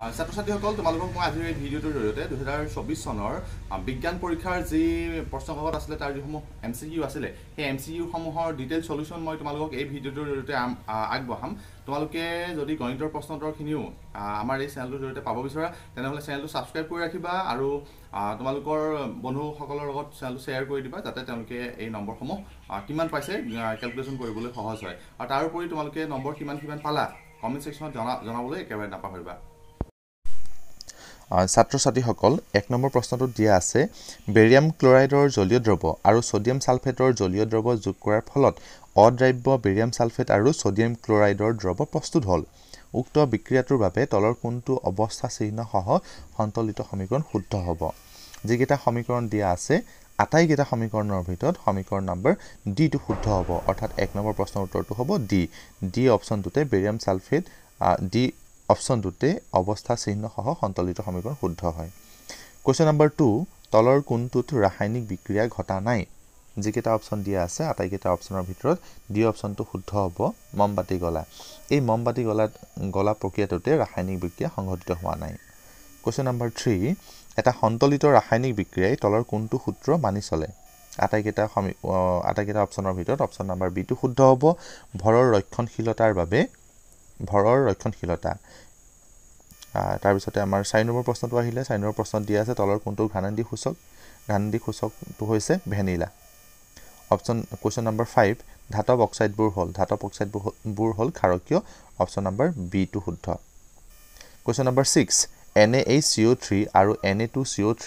ছাত্ৰ ছাত্ৰীসকল তোমালোকক মই আজিৰ এই ভিডিঅ'টোৰ জৰিয়তে 2024 চনৰ বিজ্ঞান পৰীক্ষাৰ যি প্ৰশ্নকাকত আছিলে তাৰ যিসমূহ MCQ আছিলে সেই MCQ সমূহৰ ডিটেইল সলিউশন মই তোমালোকক এই ভিডিঅ'টোৰ জৰিয়তে আগবঢ়াম। তোমালোকে যদি গণিতৰ প্ৰশ্নোত্তৰখিনিও আমাৰ এই চেনেলটোৰ জৰিয়তে পাব বিচৰা তেনেহ'লে চেনেলটো ছাবস্ক্ৰাইব কৰি ৰাখিবা আৰু তোমালোকৰ বন্ধুসকলৰ লগত চেনেলটো শ্বেয়াৰ কৰি দিবা যাতে তেওঁলোকে এই নম্বৰসমূহ কিমান পাইছে কেলকুলেশ্যন কৰিবলৈ সহজ হয়। আৰু তাৰোপৰি তোমালোকে নম্বৰ কিমান পালা কমেণ্ট ছেকশ্যনত জনাবলৈ একেবাৰে নাপাহৰিবা। ছাত্ৰ ছাত্ৰীসকল ১ নম্বৰ প্ৰশ্নটোত দিয়া আছে বেৰিয়াম ক্লৰাইডৰ জলীয় দ্ৰৱ আৰু সোডিয়াম সালফেটৰ জলীয় দ্ৰৱ যোগ কৰাৰ ফলত অদ্ৰাব্য বেৰিয়াম সালফেট আৰু সোডিয়াম ক্লৰাইডৰ দ্ৰৱ প্ৰস্তুত হ'ল। উক্ত বিক্ৰিয়াটোৰ বাবে তলৰ কোনটো অৱস্থা চিহ্ন সহ সন্তলিত সমীকৰণ শুদ্ধ হ'ব। যিকেইটা সমীকৰণ দিয়া আছে আটাইকেইটা সমীকৰণৰ ভিতৰত সমীকৰণ নম্বৰ ডি টো শুদ্ধ হ'ব, অৰ্থাৎ ১ নম্বৰ প্ৰশ্নৰ উত্তৰটো হ'ব ডি অপশ্যনটোতে বেৰিয়াম সালফেট ডি অপশ্যনটোতে অৱস্থা চিহ্ন সহ সন্তলিত সমীকৰণ শুদ্ধ হয়। কুৱেশ্যন নম্বৰ 2 তলৰ কোনটোত ৰাসায়নিক বিক্ৰিয়া ঘটা নাই। যিকেইটা অপশ্যন দিয়া আছে আটাইকেইটা অপশ্যনৰ ভিতৰত ডি অপশ্যনটো শুদ্ধ হ'ব মমবাতি গলা। এই মমবাতি গলা প্ৰক্ৰিয়াটোতে ৰাসায়নিক বিক্ৰিয়া সংঘটিত হোৱা নাই। কুৱেশ্যন নম্বৰ 3 এটা সন্তলিত ৰাসায়নিক বিক্ৰিয়াই তলৰ কোনটো সূত্ৰ মানি চলে। আটাইকেইটা অপশ্যনৰ ভিতৰত অপশ্যন নম্বৰ বি টো শুদ্ধ হ'ব ভৰৰ ৰক্ষণশীলতাৰ বাবে ৰক্ষণশীলতা। তাৰপিছতে আমাৰ 4 নম্বৰ প্ৰশ্নটো আহিলে 4 নম্বৰ প্ৰশ্নত দিয়া আছে তলৰ কোনটো ঘানান্দিক সূচকটো হৈছে ভেনিলা। কুৱেশ্যন নম্বৰ 5 ধাতৱ অক্সাইডবোৰ হ'ল ক্ষাৰকীয়। অপশ্যন নম্বৰ বি টো শুদ্ধ। কুৱেশ্যন নম্বৰ 6 NaHCO3 আৰু Na2CO3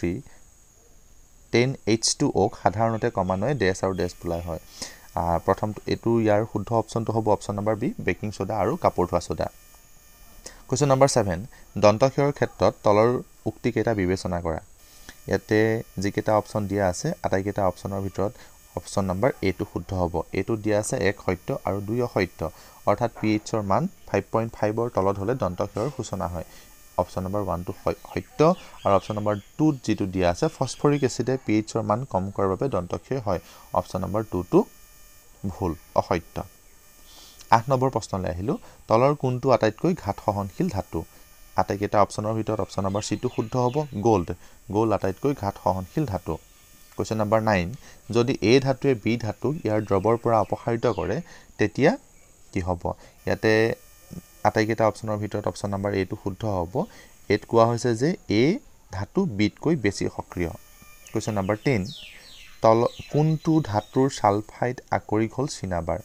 10H2O সাধাৰণতে ক্ৰমান্বয়ে ডেছ আৰু ডেছ বোলা হয়। প্ৰথমটো ইয়াৰ শুদ্ধ অপশ্যনটো হ'ব option number B baking soda আৰু কাপোৰ ধোৱা সোডা। কুৱেশ্যন নম্বৰ 7 দন্তক্ষয়ৰ ক্ষেত্ৰত তলৰ উক্তিকেইটা বিবেচনা কৰা। ইয়াতে যিকেইটা অপশ্যন দিয়া আছে আটাইকেইটা অপশ্যনৰ ভিতৰত অপশ্যন নম্বৰ এ টো শুদ্ধ হ'ব। এইটো দিয়া আছে 1 সত্য আৰু 2 অসত্য, অৰ্থাৎ pHৰ মান 5.5ৰ তলত হ'লে দন্তক্ষয়ৰ সূচনা হয়। অপশ্যন নম্বৰ 1 টো সত্য আৰু অপশ্যন নম্বৰ 2 যিটো দিয়া আছে ফছফৰিক এচিডে pHৰ মান কম কৰাৰ বাবে দন্তক্ষয় হয়। অপশ্যন নম্বৰ 2 টো ভুল অসত্য। 8 নম্বৰ প্ৰশ্নলৈ আহিলোঁ তলৰ কোনটো আটাইতকৈ ঘাত সহনশীল ধাতু। আটাইকেইটা অপশ্যনৰ ভিতৰত অপশ্যন নম্বৰ চি টো শুদ্ধ হ'ব গোল্ড আটাইতকৈ ঘাত সহনশীল ধাতু। কুৱেশ্যন নম্বৰ 9 যদি এ ধাতুৱে বি ধাতুক ইয়াৰ দ্ৰৱৰ পৰা অপসাৰিত কৰে তেতিয়া কি হ'ব। ইয়াতে আটাইকেইটা অপশ্যনৰ ভিতৰত অপশ্যন নম্বৰ এ টো শুদ্ধ হ'ব। এত কোৱা হৈছে যে এ ধাতু বিতকৈ বেছি সক্ৰিয়। কুৱেশ্যন নম্বৰ 10 কোনটো ধাতুৰ ছালফাইড আকৰিক হ'ল চিনাবাৰ।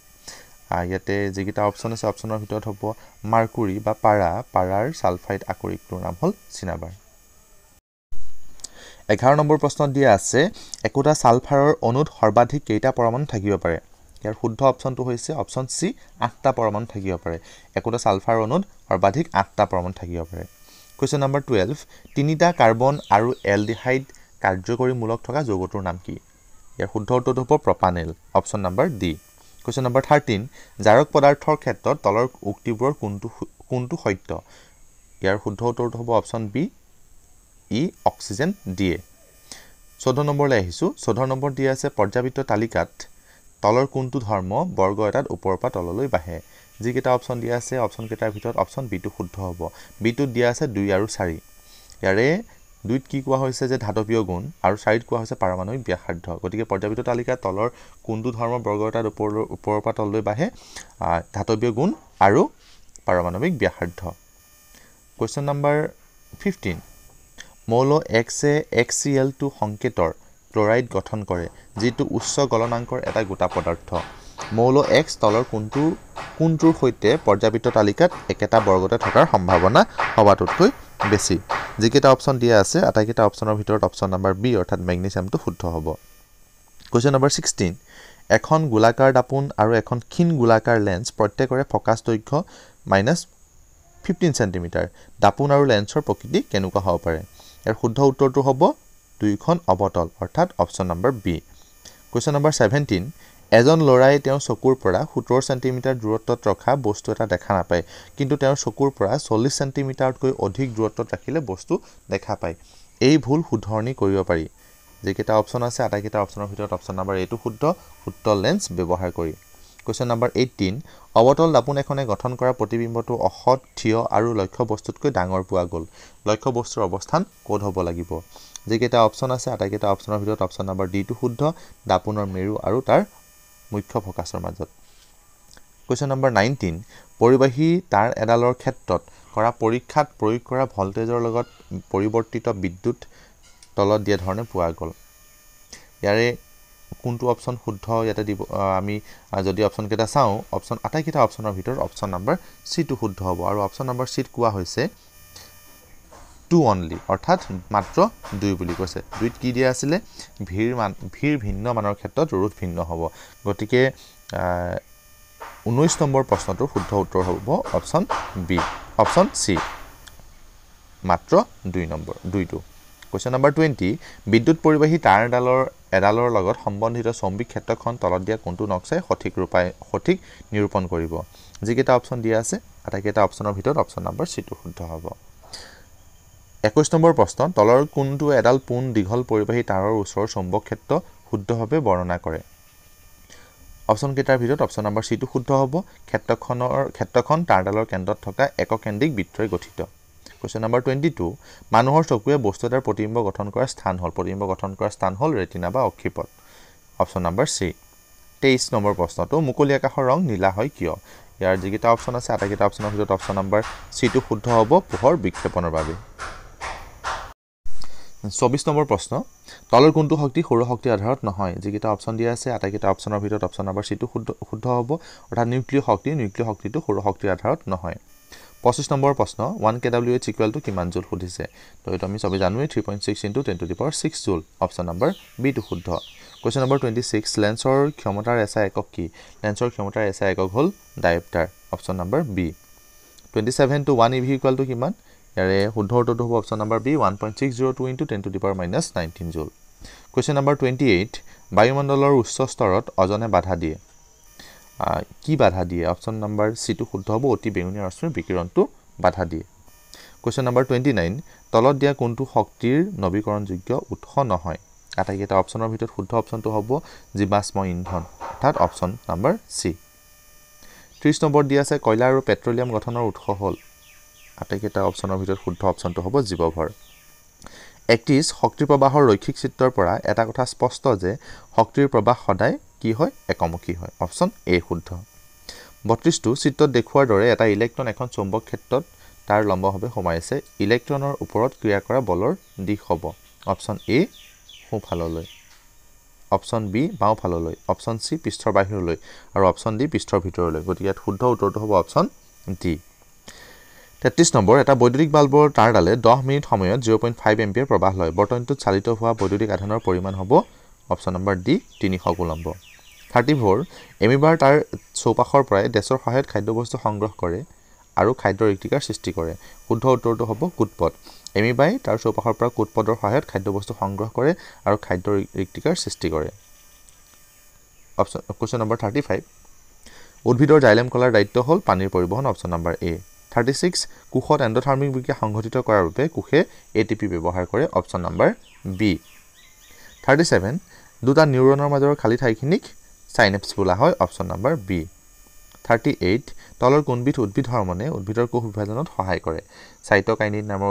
ইয়াতে যিকেইটা অপশ্যন আছে অপশ্যনৰ ভিতৰত হ'ব মাৰ্কুৰী বা পাৰাৰ ছালফাইড আকৰিকটোৰ নাম হ'ল চিনাবাৰ। 11 নম্বৰ প্ৰশ্নত দিয়া আছে একোটা ছালফাৰৰ অণুত সৰ্বাধিক কেইটা পৰমাণু থাকিব পাৰে। ইয়াৰ শুদ্ধ অপশ্যনটো হৈছে অপশ্যন চি 8টা পৰমাণু থাকিব পাৰে। একোটা ছালফাৰ অণুত সৰ্বাধিক 8টা পৰমাণু থাকিব পাৰে। কুৱেশ্যন নম্বৰ 12 তিনিটা কাৰ্বন আৰু এলডিহাইড কাৰ্যকৰী মূলক থকা যৌগটোৰ নাম কি। ইয়াৰ শুদ্ধ উত্তৰটো হ'ব propanal. Option number D. Question number 13 জাৰক পদাৰ্থৰ ক্ষেত্ৰত তলৰ উক্তিবোৰৰ কোনটো সত্য। ইয়াৰ শুদ্ধ উত্তৰটো হ'ব অপশ্যন বি অক্সিজেন দিয়ে। 14 নম্বৰলৈ আহিছোঁ। 14 নম্বৰ দিয়া আছে পৰ্যাবৃত্ত তালিকাত তলৰ কোনটো ধৰ্ম বৰ্গ এটাত ওপৰৰ পৰা তললৈ বাঢ়ে। যিকেইটা অপশ্যন দিয়া আছে অপশ্যনকেইটাৰ ভিতৰত অপশ্যন বি টো শুদ্ধ হ'ব। বিটোত দিয়া আছে 2 আৰু 4। ইয়াৰে 2ত কি কোৱা হৈছে যে ধাতৱীয় গুণ আৰু 4ত কোৱা হৈছে পাৰমাণৱিক ব্যাসাৰ্ধ। গতিকে পৰ্যাবৃত্ত তালিকাত তলৰ কোনটো ধৰ্ম বৰ্গ এটাত ওপৰৰ পৰা তললৈ বাঢ়ে ধাতৱীয় গুণ আৰু পাৰমাণৱিক ব্যাসাৰ্ধ। কুৱেশ্যন নম্বৰ 15 মৌল Xএ HCl2 সংকেতৰ ক্লৰাইড গঠন কৰে যিটো উচ্চ গলনাংকৰ এটা গোটা পদাৰ্থ। মৌল X তলৰ কোনটোৰ সৈতে পৰ্যাবৃত্ত তালিকাত একেটা বৰ্গতে থকাৰ সম্ভাৱনা সবাতোতকৈ বেছি। যিকেইটা অপশ্যন দিয়া আছে আটাইকেইটা অপশ্যনৰ ভিতৰত অপশ্যন নম্বৰ বি অৰ্থাৎ মেগনেছিয়ামটো শুদ্ধ হ'ব। কুৱেশ্যন নম্বৰ 16 এখন গোলাকাৰ দাপোন আৰু এখন ক্ষীণ গোলাকাৰ লেন্স প্ৰত্যেকৰে ফকাছ দৈৰ্ঘ্য -15 চেণ্টিমিটাৰ। দাপোন আৰু লেন্সৰ প্ৰকৃতি কেনেকুৱা হ'ব পাৰে। ইয়াৰ শুদ্ধ উত্তৰটো হ'ব দুয়োখন অৱতল অৰ্থাৎ option number B. Question number 17 এজন ল'ৰাই তেওঁৰ চকুৰ পৰা 17 চেণ্টিমিটাৰ দূৰত্বত ৰখা বস্তু এটা দেখা নাপায় কিন্তু তেওঁৰ চকুৰ পৰা 40 চেণ্টিমিটাৰতকৈ অধিক দূৰত্বত ৰাখিলে বস্তু দেখা পায়। এই ভুল শুধৰণি কৰিব পাৰি। যিকেইটা অপশ্যন আছে আটাইকেইটা অপশ্যনৰ ভিতৰত অপশ্যন নম্বৰ এ টো শুদ্ধ লেন্স ব্যৱহাৰ কৰি। Question number 18 অবতল দাপোন এখনে গঠন কৰা প্ৰতিবিম্বটো অসৎ থিয় আৰু লক্ষ্য বস্তুতকৈ ডাঙৰ পোৱা গ'ল লক্ষ্য বস্তুৰ অৱস্থান ক'ত হ'ব লাগিব যেকেইটা অপচন আছে আটাইকেইটা অপচনৰ ভিতৰত অপচন নম্বৰ ডি টো শুদ্ধ দাপোনৰ মেৰু আৰু তাৰ মুখ্য ফকাছৰ মাজত Question number 19 পৰিবাহী তাৰ এডালৰ ক্ষেত্ৰত কৰা পৰীক্ষাত প্ৰয়োগ কৰা ভোল্টেজৰ লগত পৰিৱৰ্তিত বিদ্যুৎ তলত দিয়া ধৰণে পোৱা গ'ল ইয়াৰে কোনটো অপচন শুদ্ধ ইয়াতে দিব আমি যদি অপচন কেটা চাও অপচন আটাইকেইটা অপচনৰ ভিতৰত অপচন নম্বৰ সি টো শুদ্ধ হ'ব আৰু অপচন নম্বৰ সি কোৱা হৈছে 2 only অৰ্থাৎ মাত্ৰ 2 বুলি কৈছে দুইত কি দিয়া আছিল ভিৰ ভিন্ন মানৰ ক্ষেত্ৰত ৰোধ ভিন্ন হ'ব গতিকে 19 নম্বৰ প্ৰশ্নটোৰ শুদ্ধ উত্তৰ হ'ব অপচন বি অপচন সি মাত্ৰ 2 নম্বৰ 2টো Question number 20 বিদ্যুৎ পৰিবাহী তাৰ এডালৰ লগত সম্বন্ধিত চৌম্বিক ক্ষেত্ৰখন তলত দিয়া কোনটো নক্সাই সঠিক নিৰূপণ কৰিব যিকেইটা অপচন দিয়া আছে আটাইকেইটা অপচনৰ ভিতৰত অপচন নম্বৰ সি টো শুদ্ধ হ'ব 21 নম্বৰ প্ৰশ্ন তলৰ কোনটো এডাল পোন দীঘল পৰিবাহী তাৰৰ ওচৰৰ চৌম্বক ক্ষেত্ৰ শুদ্ধভাৱে বৰ্ণনা কৰে অপচন কেইটাৰ ভিতৰত অপচন নম্বৰ সি টো শুদ্ধ হ'ব ক্ষেত্ৰখন তাৰডালৰ কেন্দ্ৰত থকা এককেন্দ্ৰিক বৃত্তৰে গঠিত Question number 22 মানুহৰ চকুৱে বস্তু এটাৰ প্ৰতিবিম্ব গঠন কৰা স্থান হ'ল ৰেটিনা বা অক্ষিপট অপচন নম্বৰ সি 23 নম্বৰ প্ৰশ্নটো মুকলি আকাশৰ ৰং নীলা হয় কিয় ইয়াৰ যিকেইটা অপচন আছে আটাইকেইটা অপচনৰ ভিতৰত অপচন নম্বৰ সি টো শুদ্ধ হ'ব পোহৰ বিক্ষেপণৰ বাবে 24 নম্বৰ প্ৰশ্ন তলৰ কোনটো শক্তি সৌৰ শক্তিৰ আধাৰত নহয় যিকেইটা অপচন দিয়া আছে আটাইকেইটা অপচনৰ ভিতৰত অপচন নম্বৰ সি টো শুদ্ধ হ'ব অৰ্থাৎ নিউক্লিয় শক্তিটো সৌৰ শক্তিৰ আধাৰত নহয় 25 নম্বৰ প্ৰশ্ন 1 kWh ইকুৱেল টু কিমান জুল সুধিছে তো এটা আমি সবে জানোৱে 3.6 * 10⁶ জুল অপচন নম্বৰ বি টো শুদ্ধ Question number 26 লেন্সৰ ক্ষমতাৰ এসআই একক কি লেন্সৰ ক্ষমতাৰ এসআই একক হ'ল dioptre option number B 27 to 1 eV equal to কিমান ইয়াৰে শুদ্ধ উত্তৰটো হ'ব অপচন নম্বৰ বি 1.602 * 10⁻19 জুল Question number 28 বায়ুমণ্ডলৰ উচ্চ স্তৰত অজনে বাধা দিয়ে কি বাধা দিয়ে অপচন নম্বৰ সি টো শুদ্ধ হ'ব অতি বেঙুনীয়া ৰশ্মিৰ বিকিৰণটো বাধা দিয়ে Question number 29 তলত দিয়া কোনটো শক্তিৰ নৱীকৰণযোগ্য উৎস নহয় আটাইকেইটা অপচনৰ ভিতৰত শুদ্ধ অপচনটো হ'ব জীৱাশ্ম ইন্ধন অৰ্থাৎ অপচন নম্বৰ সি 30 নম্বৰ দিয়া আছে কয়লা আৰু পেট্ৰলিয়াম গঠনৰ উৎস হ'ল আটাইকেইটা অপচনৰ ভিতৰত শুদ্ধ অপচনটো হ'ব জীৱভৰ 31 শক্তিৰ প্ৰবাহৰ ৰৈখিক চিত্ৰৰ পৰা এটা কথা স্পষ্ট যে শক্তিৰ প্ৰবাহ সদায় কি হয় একমুখী হয় অপচন এ শুদ্ধ 32 টো চিত্ৰত দেখুৱাৰ দৰে এটা ইলেক্ট্ৰন এখন চৌম্বক ক্ষেত্ৰত তাৰ লম্বভাৱে সোমাইছে ইলেক্ট্ৰনৰ ওপৰত ক্ৰিয়া কৰা বলৰ দিশ হ'ব অপচন এ সোঁফাললৈ অপচন বি বাওঁফাললৈ অপচন সি পৃষ্ঠৰ বাহিৰলৈ আৰু অপচন ডি পৃষ্ঠৰ ভিতৰলৈ গতিকে শুদ্ধ উত্তৰটো হ'ব অপচন ডি 33 নম্বৰ এটা বৈদ্যুতিক বাল্বৰ তাৰডালে 10 মিনিট সময়ত 0.5 এম্পিয়াৰ প্ৰবাহ লয় বৰ্তনীটোত চালিত হোৱা বৈদ্যুতিক আধানৰ পৰিমাণ হ'ব অপচন নম্বৰ ডি 300 কুলম্ব 34 এমিবাৰ তাৰ চৌপাশৰ পৰা ডেছৰ সহায়ত খাদ্যবস্তু সংগ্ৰহ কৰে আৰু খাদ্যৰ ৰিক্তিকাৰ সৃষ্টি কৰে শুদ্ধ উত্তৰটো হ'ব কুটপদ এমিবাই তাৰ চৌপাশৰ পৰা কুটপদৰ সহায়ত খাদ্যবস্তু সংগ্ৰহ কৰে আৰু খাদ্যৰ ৰিক্তিকাৰ সৃষ্টি কৰে অপচন Question number 35 উদ্ভিদৰ জাইলেম কলাৰ দায়িত্ব হ'ল পানীৰ পৰিবহণ অপচন নম্বৰ এ 36 কোষত এণ্ডোথাৰ্মিক বিক্ৰিয়া সংঘটিত কৰাৰ বাবে কোষে এটিপি ব্যৱহাৰ কৰে অপচন নম্বৰ বি 37 দুটা নিউৰনৰ মাজৰ খালি ঠাইখিনিক সাইনেপ্স বোলা হয় অপচন নম্বৰ বি 38 তলৰ কোনবিধ উদ্ভিদ হৰমনে উদ্ভিদৰ কোষ বিভাজনত সহায় কৰে সাইটোকাইনিন নামৰ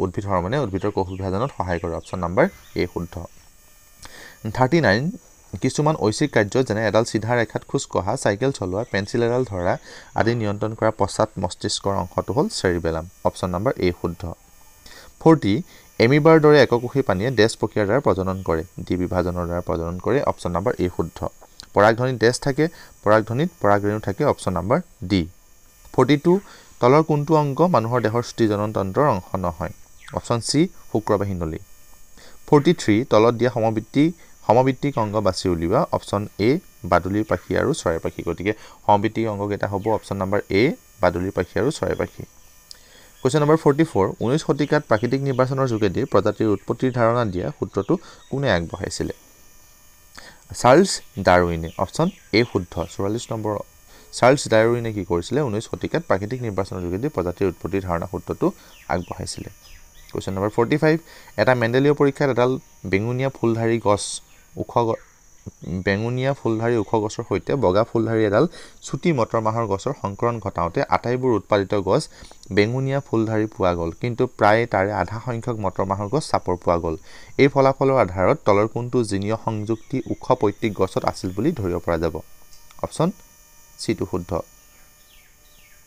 উদ্ভিদ হৰমনে উদ্ভিদৰ কোষ বিভাজনত সহায় কৰে অপচন নম্বৰ এ শুদ্ধ 39 কিছুমান ঐচ্ছিক কাৰ্য যেনে এডাল সিধা ৰেখাত খোজ কঢ়া সাইকেল চলোৱা পেন্সিল এডাল ধৰা আদি নিয়ন্ত্ৰণ কৰা পশ্চাৎ মস্তিষ্কৰ অংশটো হ'ল চেৰিবেলাম অপচন নম্বৰ এ শুদ্ধ 40 এমিবাৰ দৰে এককোষী প্ৰাণীয়ে ডেছ প্ৰক্ৰিয়াৰ দ্বাৰা প্ৰজনন কৰে ডি বিভাজনৰ দ্বাৰা প্ৰজনন কৰে অপচন নম্বৰ এ শুদ্ধ পৰাগধনিত ডেছ থাকে পৰাগধনিত পৰাগৰেণু থাকে অপচন নম্বৰ ডি 42 তলৰ কোনটো অংগ মানুহৰ দেহৰ সৃষ্টিজনন তন্ত্ৰৰ অংশ নহয় অপচন সি শুক্ৰবাহী নলী 43 তলত দিয়া সমবৃত্তিক অংগ বাছি উলিওৱা অপচন এ বাদুলিৰ পাখি আৰু চৰাইৰ পাখি গতিকে সমবৃত্তিক অংগ কেইটা হ'ব অপচন নম্বৰ এ বাদুলিৰ পাখি আৰু চৰাইৰ পাখি Question number 44 19 শতিকাত প্ৰাকৃতিক নিৰ্বাচনৰ যোগেদি প্ৰজাতিৰ উৎপত্তিৰ ধাৰণা দিয়া সূত্ৰটো কোনে আগবঢ়াইছিল চাৰ্লছ ডাৰউইনে অপচন এ শুদ্ধ 44 নম্বৰ চাৰ্লছ ডাৰউইনে কি কৰিছিল 19 শতিকাত প্ৰাকৃতিক নিৰ্বাচনৰ যোগেদি প্ৰজাতিৰ উৎপত্তিৰ ধাৰণা সূত্ৰটো আগবঢ়াইছিল Question number 45 এটা মেণ্ডেলীয় পৰীক্ষাত এডাল বেঙুনীয়া ফুলধাৰী গছ বেঙুনীয়া ফুলধাৰী ওখ গছৰ সৈতে বগা ফুলধাৰী এডাল চুটি মটৰ মাহৰ গছৰ সংকৰণ ঘটাওঁতে আটাইবোৰ উৎপাদিত গছ বেঙুনীয়া ফুলধাৰী পোৱা গ'ল, কিন্তু প্ৰায় তাৰে আধা সংখ্যক মটৰ মাহৰ গছ চাপৰ পোৱা গ'ল। এই ফলাফলৰ আধাৰত তলৰ কোনটো জিনীয় সংযুক্তি ওখ পৈত্ৰিক গছত আছিল বুলি ধৰিব পৰা যাব? অপশ্যন চিটো শুদ্ধ।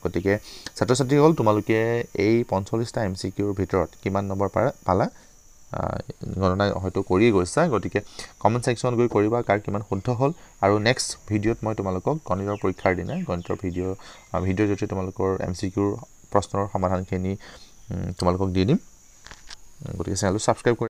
গতিকে ছাত্ৰ ছাত্ৰীসকল, তোমালোকে এই 45টা MCQৰ ভিতৰত কিমান নম্বৰ পালা গণনা হয়তো কৰিয়ে গৈছা। গতিকে কমেণ্ট ছেকশ্যনত গৈ কৰিবা কাৰ কিমান শুদ্ধ হ'ল। আৰু নেক্সট ভিডিঅ'ত মই তোমালোকক গণিতৰ পৰীক্ষাৰ দিনা গণিতৰ ভিডিঅ'ৰ জৰিয়তে তোমালোকৰ MCQৰ প্ৰশ্নৰ সমাধানখিনি তোমালোকক দি দিম। গতিকে চেনেলটো ছাবস্ক্ৰাইব কৰি